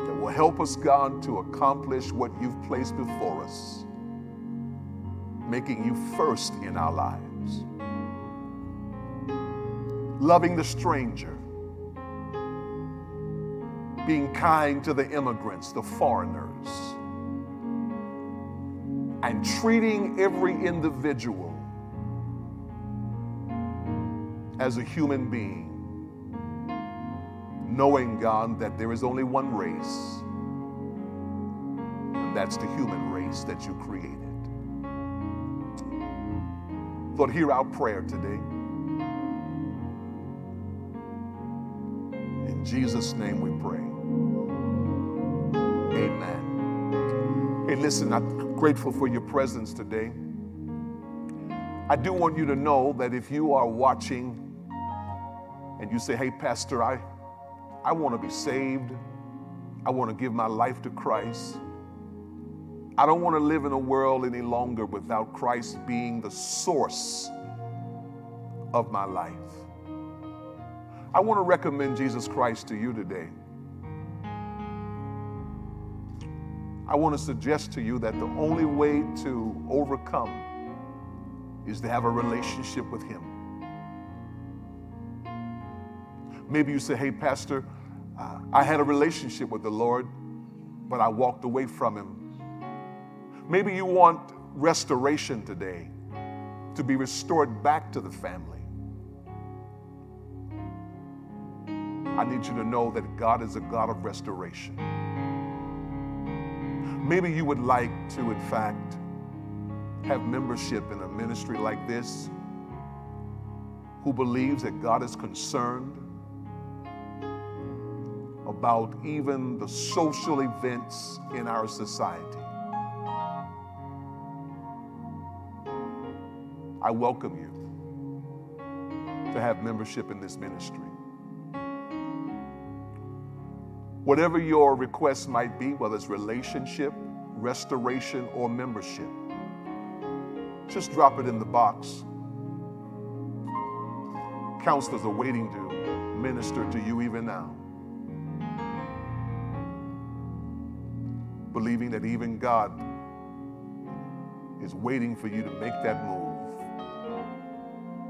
that will help us, God, to accomplish what you've placed before us, making you first in our lives, loving the stranger, being kind to the immigrants, the foreigners, and treating every individual as a human being, knowing, God, that there is only one race, and that's the human race that you created. Lord, hear our prayer today. In Jesus' name we pray. Amen. Hey, listen, I'm grateful for your presence today. I do want you to know that if you are watching and you say, hey, Pastor, I want to be saved. I want to give my life to Christ. I don't want to live in a world any longer without Christ being the source of my life. I want to recommend Jesus Christ to you today. I want to suggest to you that the only way to overcome is to have a relationship with him. Maybe you say, hey, Pastor, I had a relationship with the Lord, but I walked away from him. Maybe you want restoration today, to be restored back to the family. I need you to know that God is a God of restoration. Maybe you would like to, in fact, have membership in a ministry like this, who believes that God is concerned about even the social events in our society. I welcome you to have membership in this ministry. Whatever your request might be, whether it's relationship, restoration, or membership, just drop it in the box. Counselors are waiting to minister to you even now, believing that even God is waiting for you to make that move.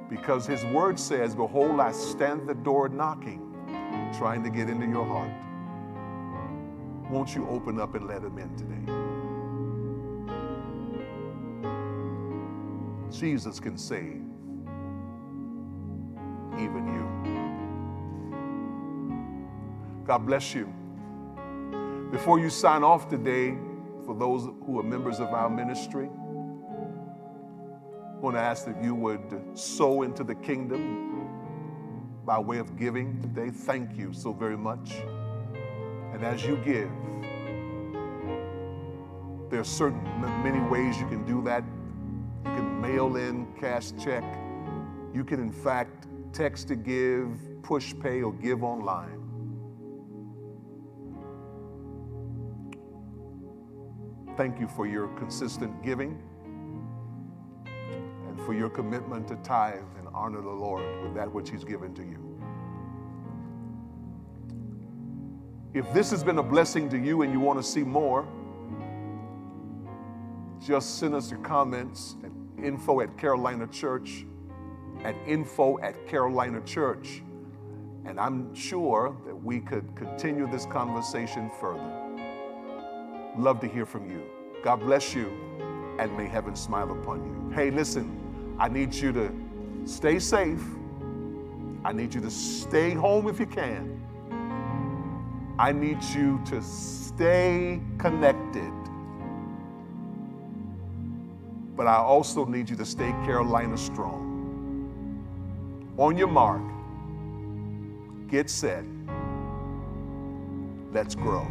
Because his word says, behold, I stand at the door knocking, trying to get into your heart. Won't you open up and let him in today? Jesus can save even you. God bless you. Before you sign off today, for those who are members of our ministry, I want to ask that you would sow into the kingdom by way of giving today. Thank you so very much. And as you give, there are many ways you can do that. You can mail in, cash check. You can, in fact, text to give, push pay, or give online. Thank you for your consistent giving and for your commitment to tithe and honor the Lord with that which he's given to you. If this has been a blessing to you and you want to see more, just send us your comments at info@Carolina Church, at info@Carolina Church, and I'm sure that we could continue this conversation further. Love to hear from you. God bless you, and may heaven smile upon you. Hey, listen, I need you to stay safe. I need you to stay home if you can. I need you to stay connected. but I also need you to stay Carolina strong. On your mark, get set, let's grow.